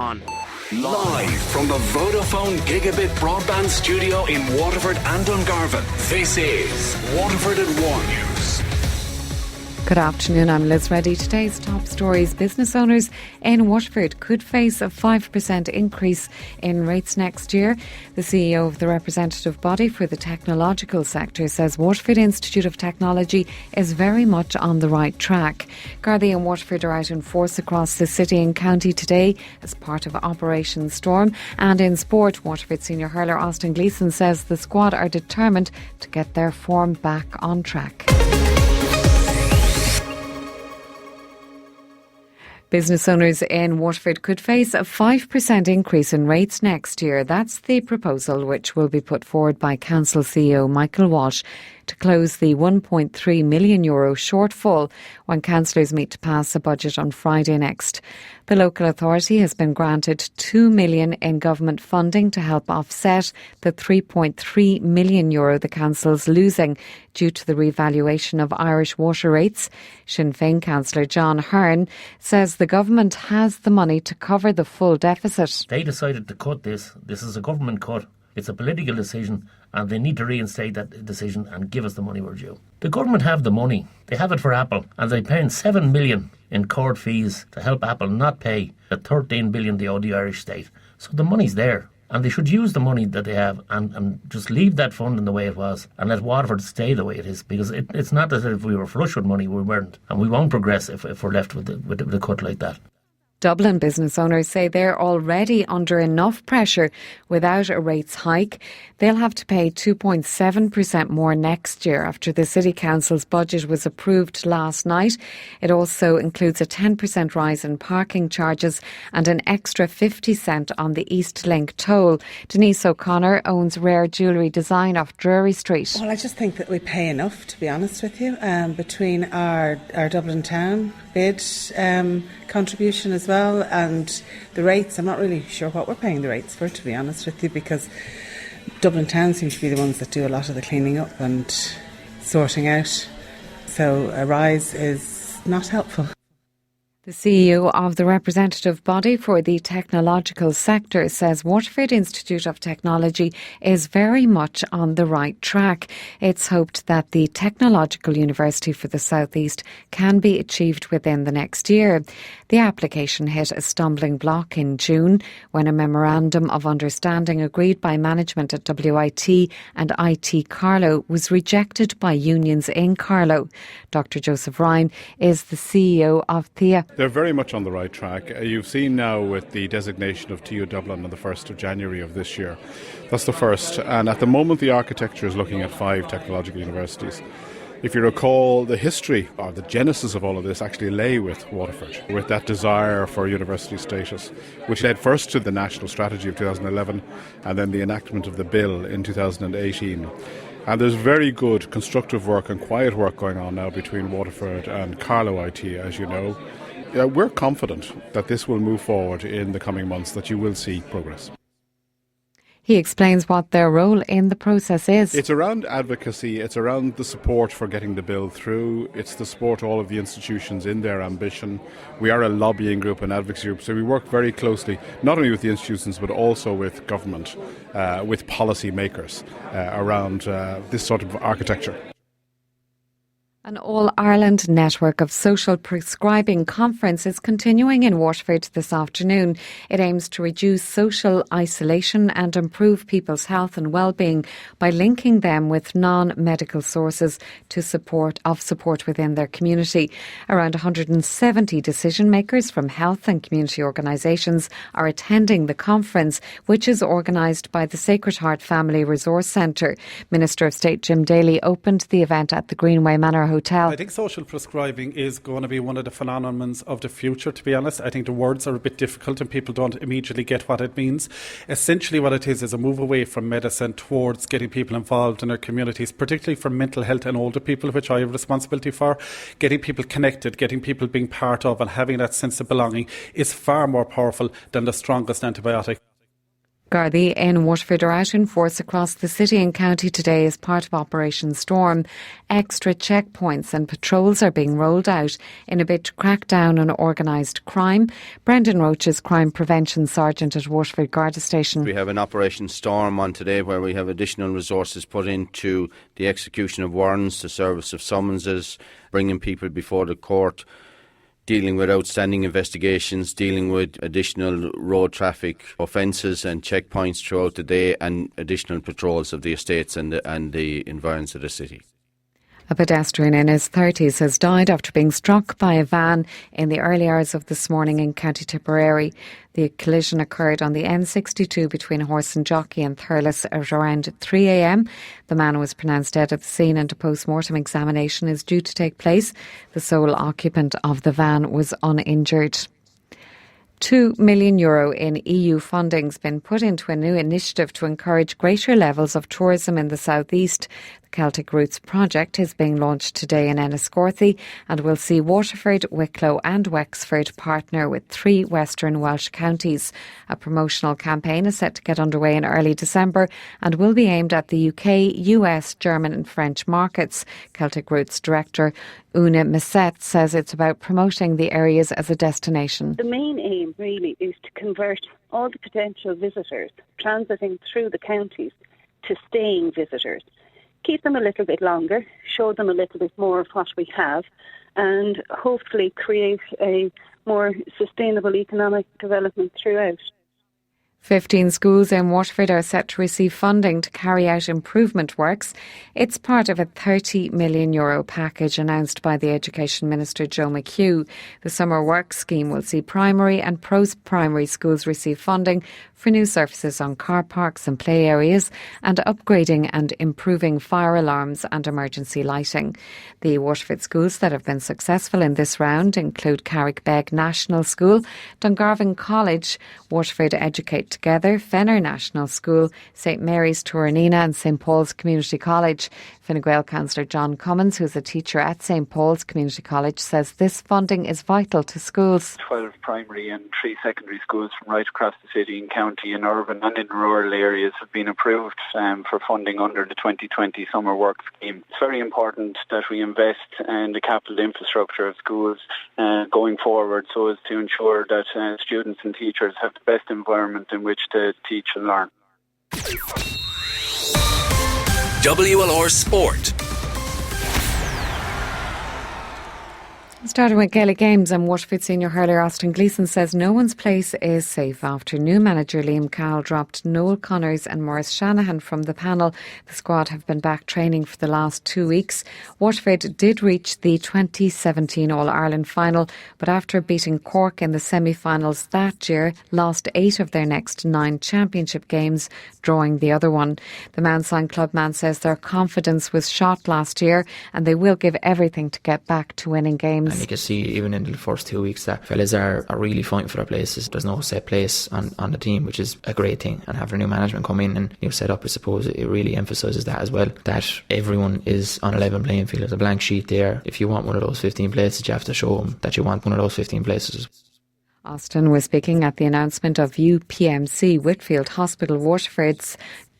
on. Live from the Vodafone Gigabit Broadband Studio in Waterford and Dungarvan, this is Waterford at 1 News. Good afternoon, I'm Liz Reddy. Today's top stories: business owners in Waterford could face a 5% increase in rates next year. The CEO of the representative body for the technological sector says Waterford Institute of Technology is very much on the right track. Gardaí and Waterford are out in force across the city and county today as part of Operation Storm. And in sport, Waterford senior hurler Austin Gleeson says the squad are determined to get their form back on track. Business owners in Waterford could face a 5% increase in rates next year. That's the proposal which will be put forward by Council CEO Michael Walsh to close the €1.3 million shortfall when councillors meet to pass a budget on Friday next. The local authority has been granted €2 million in government funding to help offset the €3.3 million the council's losing due to the revaluation of Irish water rates. Sinn Féin councillor John Hearn says the government has the money to cover the full deficit. They decided to cut this. This is a government cut. It's a political decision, and they need to reinstate that decision and give us the money we're due. The government have the money. They have it for Apple, and they're paying $7 million in court fees to help Apple not pay the $13 billion they owe the Irish state. So the money's there, and they should use the money that they have and just leave that funding the way it was and let Waterford stay the way it is, because it's not as if we were flush with money. We weren't, and we won't progress if we're left with the cut like that. Dublin business owners say they're already under enough pressure without a rates hike. They'll have to pay 2.7% more next year after the City Council's budget was approved last night. It also includes a 10% rise in parking charges and an extra 50 cent on the East Link toll. Denise O'Connor owns Rare Jewellery Design off Drury Street. Well, I just think that we pay enough, to be honest with you, between our Dublin Town bid contribution as well, and the rates. I'm not really sure what we're paying the rates for, to be honest with you, because Dublin Town seems to be the ones that do a lot of the cleaning up and sorting out, so a rise is not helpful. The CEO of the representative body for the technological sector says Waterford Institute of Technology is very much on the right track. It's hoped that the Technological University for the South East can be achieved within the next year. The application hit a stumbling block in June when a memorandum of understanding agreed by management at WIT and IT Carlow was rejected by unions in Carlow. Dr. Joseph Ryan is the CEO of THEA. They're very much on the right track. You've seen now with the designation of TU Dublin on the 1st of January of this year. That's the first. And at the moment, the architecture is looking at 5 technological universities. If you recall, the history or the genesis of all of this actually lay with Waterford, with that desire for university status, which led first to the national strategy of 2011 and then the enactment of the bill in 2018. And there's very good constructive work and quiet work going on now between Waterford and Carlow IT, as you know. We're confident that this will move forward in the coming months, that you will see progress. He explains what their role in the process is. It's around advocacy, it's around the support for getting the bill through, it's the support all of the institutions in their ambition. We are a lobbying group, an advocacy group, so we work very closely, not only with the institutions but also with government, with policy makers around this sort of architecture. An All-Ireland network of social prescribing conference is continuing in Waterford this afternoon. It aims to reduce social isolation and improve people's health and well-being by linking them with non-medical sources to support within their community. Around 170 decision-makers from health and community organisations are attending the conference, which is organised by the Sacred Heart Family Resource Centre. Minister of State Jim Daly opened the event at the Greenway Manor Hotel. I think social prescribing is going to be one of the phenomena of the future, to be honest. I think the words are a bit difficult and people don't immediately get what it means. Essentially what it is a move away from medicine towards getting people involved in their communities, particularly for mental health and older people, which I have responsibility for. Getting people connected, getting people being part of and having that sense of belonging is far more powerful than the strongest antibiotic. Gardaí in Waterford are out in force across the city and county today as part of Operation Storm. Extra checkpoints and patrols are being rolled out in a bid to crack down on organised crime. Brendan Roach is Crime Prevention Sergeant at Waterford Garda Station. We have an Operation Storm on today where we have additional resources put into the execution of warrants, the service of summonses, bringing people before the court, dealing with outstanding investigations, dealing with additional road traffic offences and checkpoints throughout the day, and additional patrols of the estates and the environs of the city. A pedestrian in his 30s has died after being struck by a van in the early hours of this morning in County Tipperary. The collision occurred on the N62 between Horse and Jockey and Thurles at around 3 a.m. The man was pronounced dead at the scene and a post-mortem examination is due to take place. The sole occupant of the van was uninjured. €2 million in EU funding has been put into a new initiative to encourage greater levels of tourism in the southeast. The Celtic Roots project is being launched today in Enniscorthy and will see Waterford, Wicklow and Wexford partner with 3 Western Welsh counties. A promotional campaign is set to get underway in early December and will be aimed at the UK, US, German and French markets. Celtic Roots director Una Missette says it's about promoting the areas as a destination. The main aim really is to convert all the potential visitors transiting through the counties to staying visitors. Keep them a little bit longer, show them a little bit more of what we have, and hopefully create a more sustainable economic development throughout. 15 schools in Waterford are set to receive funding to carry out improvement works. It's part of a €30 million package announced by the Education Minister Joe McHugh. The summer works scheme will see primary and post-primary schools receive funding for new surfaces on car parks and play areas and upgrading and improving fire alarms and emergency lighting. The Waterford schools that have been successful in this round include Carrickbeg National School, Dungarvan College, Waterford Educate Together, Fenner National School, St Mary's Turanina and St Paul's Community College. Fine Gael councillor John Cummins, who's a teacher at St Paul's Community College, says this funding is vital to schools. 12 primary and 3 secondary schools from right across the city and county in urban and in rural areas have been approved for funding under the 2020 summer work scheme. It's very important that we invest in the capital infrastructure of schools going forward so as to ensure that students and teachers have the best environment in which to teach and learn. WLR Sport. Starting with Gaelic Games, and Waterford senior hurler Austin Gleeson says no one's place is safe after new manager Liam Cowell dropped Noel Connors and Maurice Shanahan from the panel. The squad have been back training for the last 2 weeks. Waterford did reach the 2017 All-Ireland final, but after beating Cork in the semi-finals that year, lost 8 of their next 9 championship games, drawing the other one. The Mansign clubman says their confidence was shot last year and they will give everything to get back to winning games. And you can see even in the first 2 weeks that fellas are really fighting for their places. There's no set place on the team, which is a great thing. And having new management come in and new set up, I suppose it really emphasises that as well, that everyone is on a level playing field. There's a blank sheet there. If you want one of those 15 places, you have to show them that you want one of those 15 places. Austin was speaking at the announcement of UPMC Whitfield Hospital Waterford's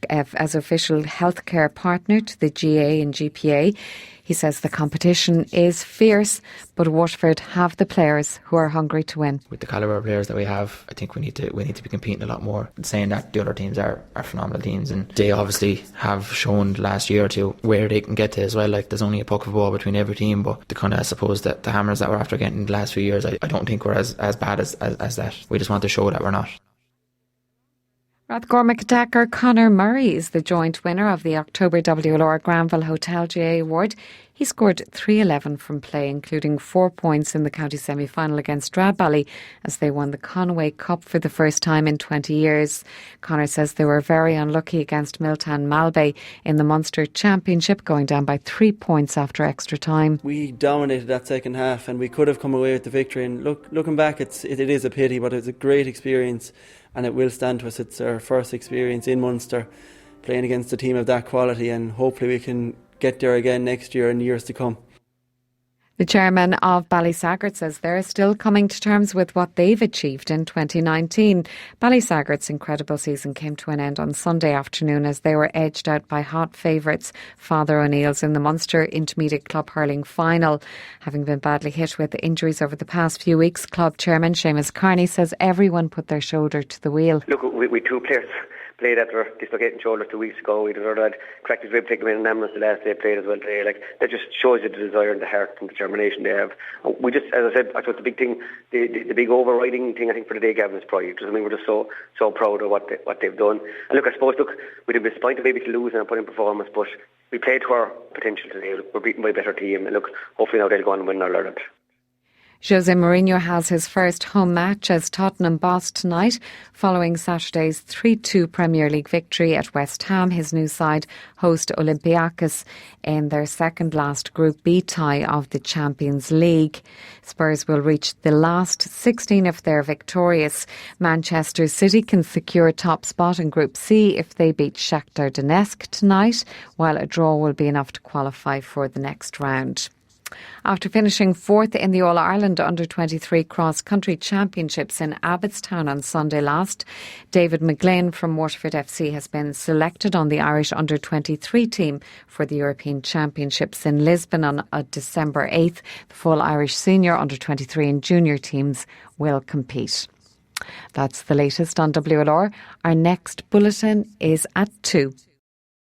as official healthcare partner to the GA and GPA. He says the competition is fierce, but Waterford have the players who are hungry to win. With the calibre of players that we have, I think we need to be competing a lot more. Saying that the other teams are phenomenal teams, and they obviously have shown last year or two where they can get to as well. Like, there's only a puck of ball between every team, but the kind of, I suppose, that the hammers that we're after getting in the last few years, I don't think we're as bad as that. We just want to show that we're not. Rathgormack attacker Conor Murray is the joint winner of the October WLR Granville Hotel GA Award. He scored 3-11 from play, including 4 points in the county semi-final against Stradbally as they won the Conway Cup for the first time in 20 years. Conor says they were very unlucky against Miltown Malbay in the Munster Championship, going down by 3 points after extra time. We dominated that second half and we could have come away with the victory. And looking back, it is a pity, but it was a great experience. And it will stand to us. It's our first experience in Munster playing against a team of that quality, and hopefully we can get there again next year and years to come. The chairman of Ballysagart says they're still coming to terms with what they've achieved in 2019. Ballysagart's incredible season came to an end on Sunday afternoon as they were edged out by hot favourites Father O'Neill's in the Munster Intermediate Club Hurling Final. Having been badly hit with injuries over the past few weeks, club chairman Seamus Carney says everyone put their shoulder to the wheel. Look, we two players played after dislocating shoulder 2 weeks ago. We did had cracked his rib, taken him in an ambulance the last day, played as well today. Like, that just shows you the desire and the heart and determination they have. And we just, as I said, I suppose the big thing, the big overriding thing I think for the day, Gavin, is pride. I mean, we're just so proud of what they've done. And look, I suppose, we'd have been disappointed maybe to lose and put in performance, but we played to our potential today. We're beaten by a better team, and look, hopefully now they'll go on and win All Ireland. Jose Mourinho has his first home match as Tottenham boss tonight. Following Saturday's 3-2 Premier League victory at West Ham, his new side host Olympiacos in their second last Group B tie of the Champions League. Spurs will reach the last 16 if they're victorious. Manchester City can secure top spot in Group C if they beat Shakhtar Donetsk tonight, while a draw will be enough to qualify for the next round. After finishing fourth in the All-Ireland Under-23 Cross-Country Championships in Abbottstown on Sunday last, David McGlynn from Waterford FC has been selected on the Irish Under-23 team for the European Championships in Lisbon on December 8th. The full Irish senior, Under-23 and junior teams will compete. That's the latest on WLR. Our next bulletin is at 2.